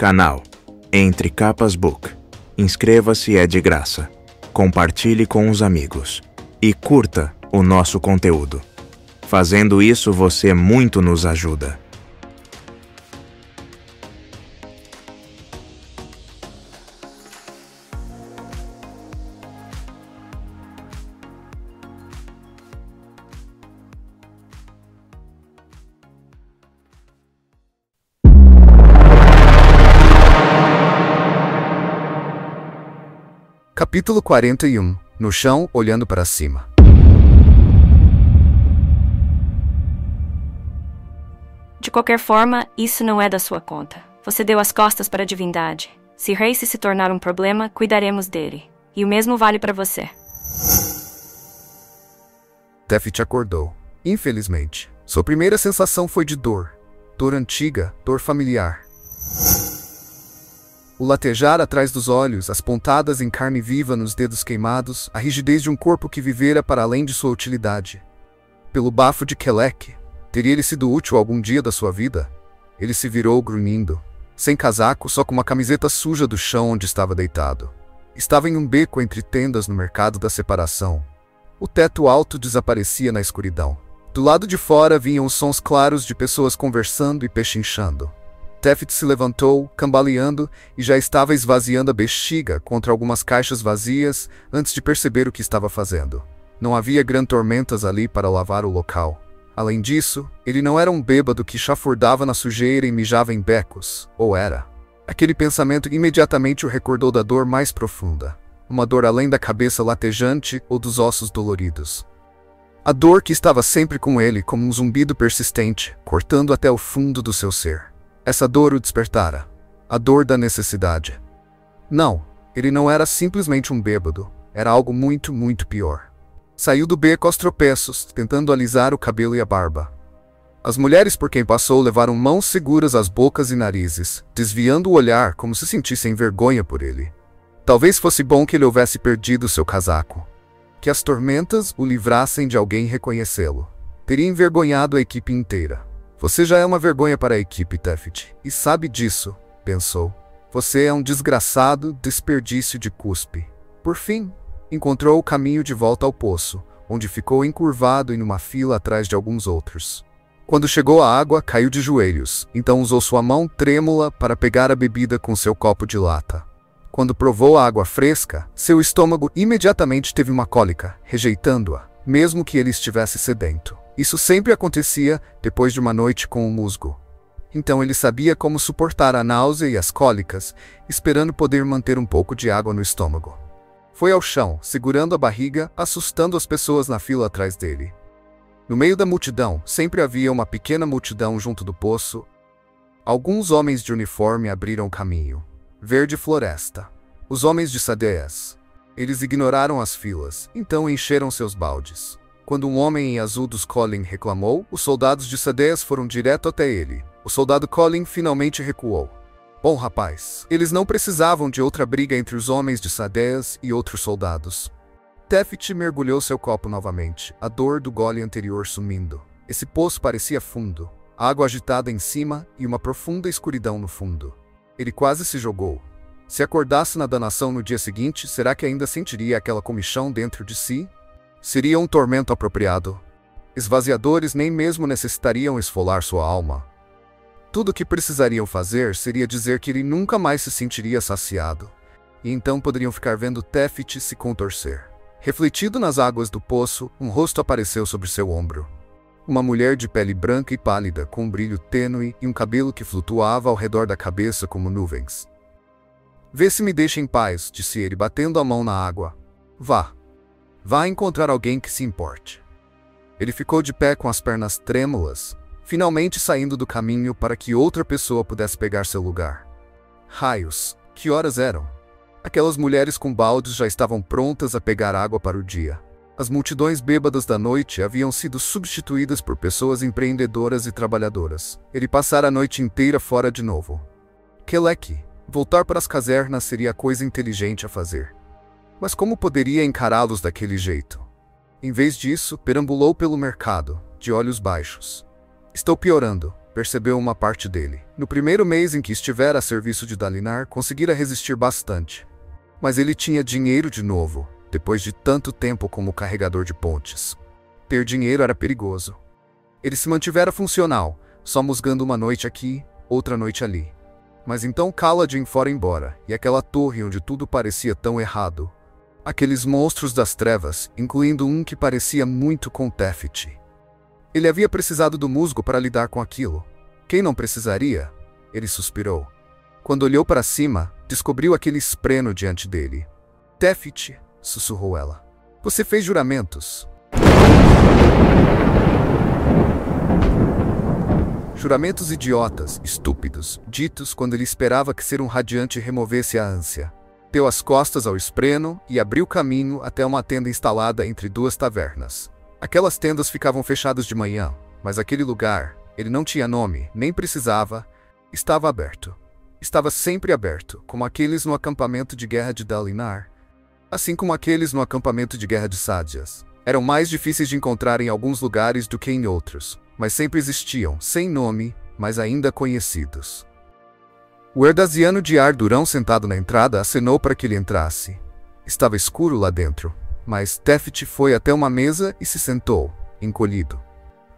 Canal Entre Capas Book. Inscreva-se, é de graça. Compartilhe com os amigos. E curta o nosso conteúdo. Fazendo isso, você muito nos ajuda. Capítulo 41. No chão, olhando para cima. De qualquer forma, isso não é da sua conta. Você deu as costas para a divindade. Se Race se tornar um problema, cuidaremos dele. E o mesmo vale para você. Tefit acordou. Infelizmente, sua primeira sensação foi de dor. Dor antiga, dor familiar. O latejar atrás dos olhos, as pontadas em carne viva nos dedos queimados, a rigidez de um corpo que vivera para além de sua utilidade. Pelo bafo de Kelek, teria ele sido útil algum dia da sua vida? Ele se virou grunhindo, sem casaco, só com uma camiseta suja do chão onde estava deitado. Estava em um beco entre tendas no mercado da separação. O teto alto desaparecia na escuridão. Do lado de fora vinham os sons claros de pessoas conversando e pechinchando. Tefit se levantou, cambaleando, e já estava esvaziando a bexiga contra algumas caixas vazias antes de perceber o que estava fazendo. Não havia grandes tormentas ali para lavar o local. Além disso, ele não era um bêbado que chafurdava na sujeira e mijava em becos, ou era? Aquele pensamento imediatamente o recordou da dor mais profunda. Uma dor além da cabeça latejante ou dos ossos doloridos. A dor que estava sempre com ele como um zumbido persistente, cortando até o fundo do seu ser. Essa dor o despertara. A dor da necessidade. Não, ele não era simplesmente um bêbado. Era algo muito, muito pior. Saiu do beco aos tropeços, tentando alisar o cabelo e a barba. As mulheres por quem passou levaram mãos seguras às bocas e narizes, desviando o olhar como se sentissem vergonha por ele. Talvez fosse bom que ele houvesse perdido seu casaco. Que as tormentas o livrassem de alguém reconhecê-lo. Teria envergonhado a equipe inteira. Você já é uma vergonha para a equipe, Tefit, e sabe disso, pensou. Você é um desgraçado desperdício de cuspe. Por fim, encontrou o caminho de volta ao poço, onde ficou encurvado em uma fila atrás de alguns outros. Quando chegou à água, caiu de joelhos, então usou sua mão trêmula para pegar a bebida com seu copo de lata. Quando provou a água fresca, seu estômago imediatamente teve uma cólica, rejeitando-a, mesmo que ele estivesse sedento. Isso sempre acontecia depois de uma noite com o musgo. Então ele sabia como suportar a náusea e as cólicas, esperando poder manter um pouco de água no estômago. Foi ao chão, segurando a barriga, assustando as pessoas na fila atrás dele. No meio da multidão, sempre havia uma pequena multidão junto do poço. Alguns homens de uniforme abriram caminho. Verde floresta. Os homens de Sadeias. Eles ignoraram as filas, então encheram seus baldes. Quando um homem em azul dos Colin reclamou, os soldados de Sadeias foram direto até ele. O soldado Colin finalmente recuou. Bom, rapaz, eles não precisavam de outra briga entre os homens de Sadeias e outros soldados. Tefit mergulhou seu copo novamente, a dor do gole anterior sumindo. Esse poço parecia fundo, água agitada em cima e uma profunda escuridão no fundo. Ele quase se jogou. Se acordasse na danação no dia seguinte, será que ainda sentiria aquela comichão dentro de si? Seria um tormento apropriado. Esvaziadores nem mesmo necessitariam esfolar sua alma. Tudo o que precisariam fazer seria dizer que ele nunca mais se sentiria saciado. E então poderiam ficar vendo Tefit se contorcer. Refletido nas águas do poço, um rosto apareceu sobre seu ombro. Uma mulher de pele branca e pálida, com um brilho tênue e um cabelo que flutuava ao redor da cabeça como nuvens. Vê se me deixa em paz, disse ele, batendo a mão na água. Vá. Vá encontrar alguém que se importe. Ele ficou de pé com as pernas trêmulas, finalmente saindo do caminho para que outra pessoa pudesse pegar seu lugar. Raios, que horas eram? Aquelas mulheres com baldes já estavam prontas a pegar água para o dia. As multidões bêbadas da noite haviam sido substituídas por pessoas empreendedoras e trabalhadoras. Ele passara a noite inteira fora de novo. Kelek, voltar para as casernas seria a coisa inteligente a fazer. Mas como poderia encará-los daquele jeito? Em vez disso, perambulou pelo mercado, de olhos baixos. Estou piorando, percebeu uma parte dele. No primeiro mês em que estivera a serviço de Dalinar, conseguira resistir bastante. Mas ele tinha dinheiro de novo, depois de tanto tempo como carregador de pontes. Ter dinheiro era perigoso. Ele se mantivera funcional, só musgando uma noite aqui, outra noite ali. Mas então Kaladin fora embora, e aquela torre onde tudo parecia tão errado. Aqueles monstros das trevas, incluindo um que parecia muito com Tefti. Ele havia precisado do musgo para lidar com aquilo. Quem não precisaria? Ele suspirou. Quando olhou para cima, descobriu aquele espreno diante dele. Tefti, sussurrou ela. Você fez juramentos. Juramentos idiotas, estúpidos, ditos quando ele esperava que ser um radiante removesse a ânsia. Deu as costas ao espreno e abriu caminho até uma tenda instalada entre duas tavernas. Aquelas tendas ficavam fechadas de manhã, mas aquele lugar, ele não tinha nome, nem precisava, estava aberto. Estava sempre aberto, como aqueles no acampamento de guerra de Dalinar, assim como aqueles no acampamento de guerra de Sadyas. Eram mais difíceis de encontrar em alguns lugares do que em outros, mas sempre existiam, sem nome, mas ainda conhecidos. O Erdaziano de ar durão sentado na entrada acenou para que ele entrasse. Estava escuro lá dentro, mas Tefti foi até uma mesa e se sentou, encolhido.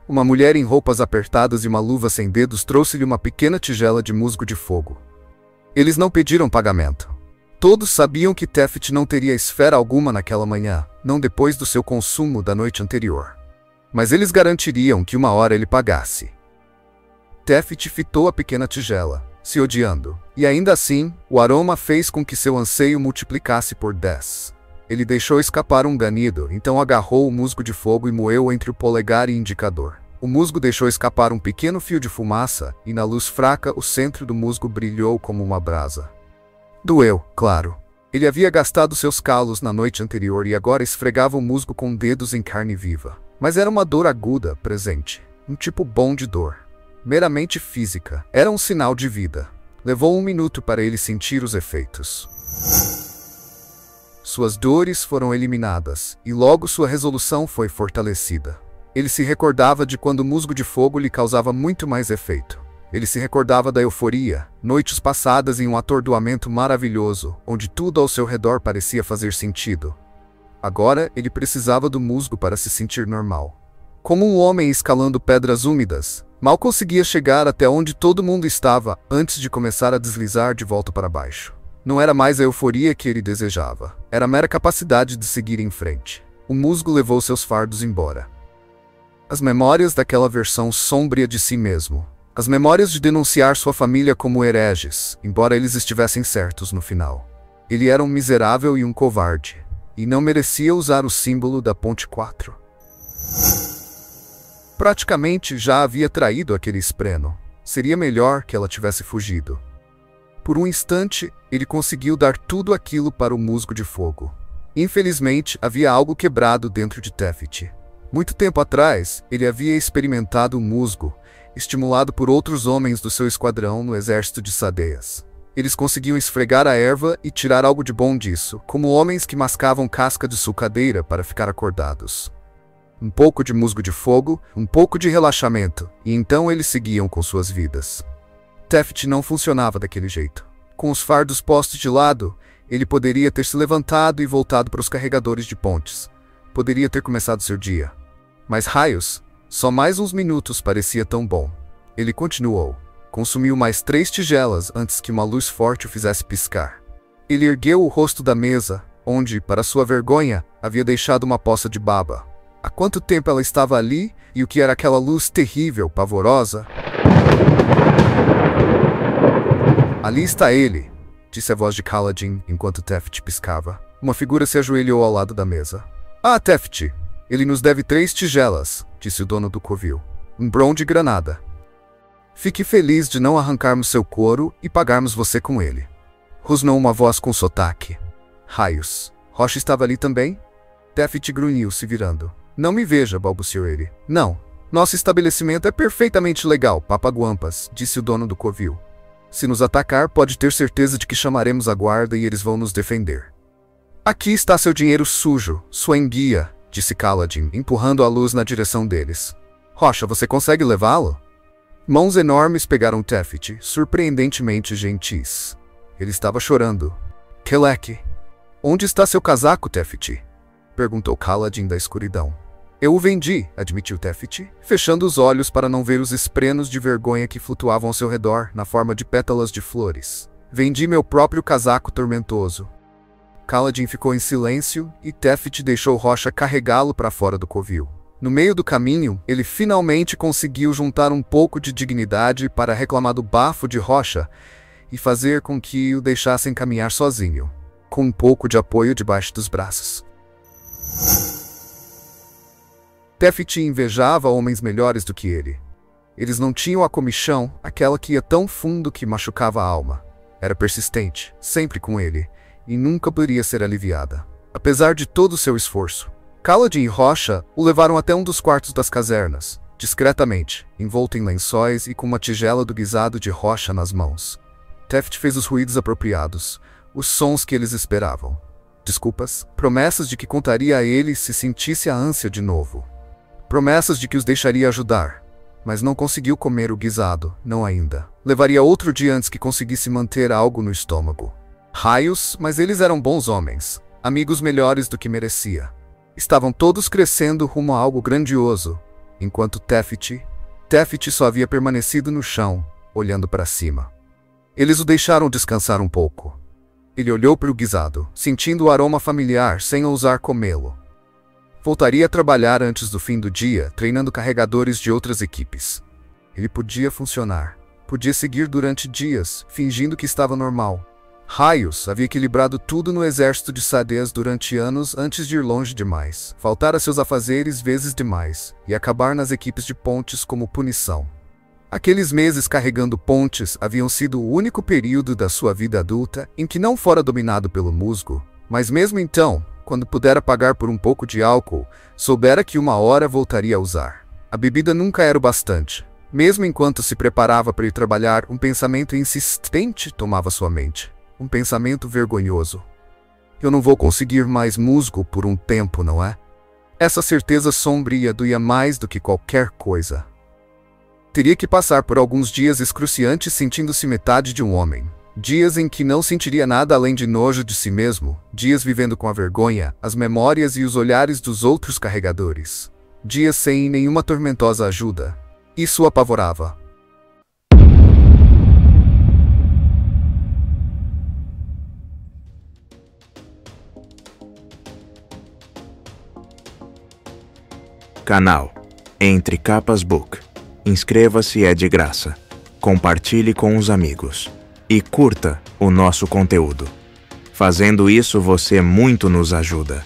Uma mulher em roupas apertadas e uma luva sem dedos trouxe-lhe uma pequena tigela de musgo de fogo. Eles não pediram pagamento. Todos sabiam que Tefti não teria esfera alguma naquela manhã, não depois do seu consumo da noite anterior. Mas eles garantiriam que uma hora ele pagasse. Tefti fitou a pequena tigela, se odiando, e ainda assim, o aroma fez com que seu anseio multiplicasse por 10. Ele deixou escapar um ganido, então agarrou o musgo de fogo e moeu entre o polegar e indicador. O musgo deixou escapar um pequeno fio de fumaça, e na luz fraca o centro do musgo brilhou como uma brasa. Doeu, claro. Ele havia gastado seus calos na noite anterior e agora esfregava o musgo com dedos em carne viva. Mas era uma dor aguda, presente. Um tipo bom de dor. Meramente física. Era um sinal de vida. Levou 1 minuto para ele sentir os efeitos. Suas dores foram eliminadas, e logo sua resolução foi fortalecida. Ele se recordava de quando o musgo de fogo lhe causava muito mais efeito. Ele se recordava da euforia, noites passadas em um atordoamento maravilhoso, onde tudo ao seu redor parecia fazer sentido. Agora ele precisava do musgo para se sentir normal. Como um homem escalando pedras úmidas, mal conseguia chegar até onde todo mundo estava antes de começar a deslizar de volta para baixo. Não era mais a euforia que ele desejava, era a mera capacidade de seguir em frente. O musgo levou seus fardos embora. As memórias daquela versão sombria de si mesmo. As memórias de denunciar sua família como hereges, embora eles estivessem certos no final. Ele era um miserável e um covarde, e não merecia usar o símbolo da Ponte 4. Praticamente já havia traído aquele espreno. Seria melhor que ela tivesse fugido. Por um instante, ele conseguiu dar tudo aquilo para o musgo de fogo. Infelizmente, havia algo quebrado dentro de Tefti. Muito tempo atrás, ele havia experimentado o musgo, estimulado por outros homens do seu esquadrão no exército de Sadeias. Eles conseguiam esfregar a erva e tirar algo de bom disso, como homens que mascavam casca de sucadeira para ficar acordados. Um pouco de musgo de fogo, um pouco de relaxamento, e então eles seguiam com suas vidas. Tefti não funcionava daquele jeito. Com os fardos postos de lado, ele poderia ter se levantado e voltado para os carregadores de pontes. Poderia ter começado seu dia. Mas raios, só mais uns minutos parecia tão bom. Ele continuou. Consumiu mais 3 tigelas antes que uma luz forte o fizesse piscar. Ele ergueu o rosto da mesa, onde, para sua vergonha, havia deixado uma poça de baba. Há quanto tempo ela estava ali, e o que era aquela luz terrível, pavorosa? Ali está ele, disse a voz de Kaladin enquanto Tefti piscava. Uma figura se ajoelhou ao lado da mesa. Ah, Tefti, ele nos deve 3 tigelas, disse o dono do covil. Um bron de granada. Fique feliz de não arrancarmos seu couro e pagarmos você com ele. Rosnou uma voz com sotaque. Raios. Rocha estava ali também? Tefti grunhiu, se virando. Não me veja, balbuciou ele. Não. Nosso estabelecimento é perfeitamente legal, papaguampas, disse o dono do covil. Se nos atacar, pode ter certeza de que chamaremos a guarda e eles vão nos defender. Aqui está seu dinheiro sujo, sua enguia, disse Kaladin, empurrando a luz na direção deles. Rocha, você consegue levá-lo? Mãos enormes pegaram Tefit, surpreendentemente gentis. Ele estava chorando. Kelek, onde está seu casaco, Tefit? Perguntou Kaladin da escuridão. Eu o vendi, admitiu Tefit, fechando os olhos para não ver os esprenos de vergonha que flutuavam ao seu redor, na forma de pétalas de flores. Vendi meu próprio casaco tormentoso. Kaladin ficou em silêncio e Tefit deixou Rocha carregá-lo para fora do covil. No meio do caminho, ele finalmente conseguiu juntar um pouco de dignidade para reclamar do bafo de Rocha e fazer com que o deixassem caminhar sozinho, com um pouco de apoio debaixo dos braços. Tefit invejava homens melhores do que ele. Eles não tinham a comichão, aquela que ia tão fundo que machucava a alma. Era persistente, sempre com ele, e nunca poderia ser aliviada. Apesar de todo o seu esforço, Kaladin e Rocha o levaram até um dos quartos das casernas, discretamente, envolto em lençóis e com uma tigela do guisado de Rocha nas mãos. Tefit fez os ruídos apropriados, os sons que eles esperavam. Desculpas, promessas de que contaria a eles se sentisse a ânsia de novo. Promessas de que os deixaria ajudar, mas não conseguiu comer o guisado, não ainda. Levaria outro dia antes que conseguisse manter algo no estômago. Raios, mas eles eram bons homens, amigos melhores do que merecia. Estavam todos crescendo rumo a algo grandioso, enquanto Tefit só havia permanecido no chão, olhando para cima. Eles o deixaram descansar um pouco. Ele olhou para o guisado, sentindo o aroma familiar sem ousar comê-lo. Voltaria a trabalhar antes do fim do dia, treinando carregadores de outras equipes. Ele podia funcionar. Podia seguir durante dias, fingindo que estava normal. Raios havia equilibrado tudo no exército de Sadez durante anos antes de ir longe demais, faltar a seus afazeres vezes demais, e acabar nas equipes de pontes como punição. Aqueles meses carregando pontes haviam sido o único período da sua vida adulta em que não fora dominado pelo musgo, mas mesmo então, quando pudera pagar por um pouco de álcool, soubera que uma hora voltaria a usar. A bebida nunca era o bastante. Mesmo enquanto se preparava para ir trabalhar, um pensamento insistente tomava sua mente. Um pensamento vergonhoso. Eu não vou conseguir mais musgo por um tempo, não é? Essa certeza sombria doía mais do que qualquer coisa. Teria que passar por alguns dias excruciantes sentindo-se metade de um homem. Dias em que não sentiria nada além de nojo de si mesmo. Dias vivendo com a vergonha, as memórias e os olhares dos outros carregadores. Dias sem nenhuma tormentosa ajuda. Isso o apavorava. Canal Entre Capas Book. Inscreva-se, é de graça. Compartilhe com os amigos. E curta o nosso conteúdo. Fazendo isso, você muito nos ajuda.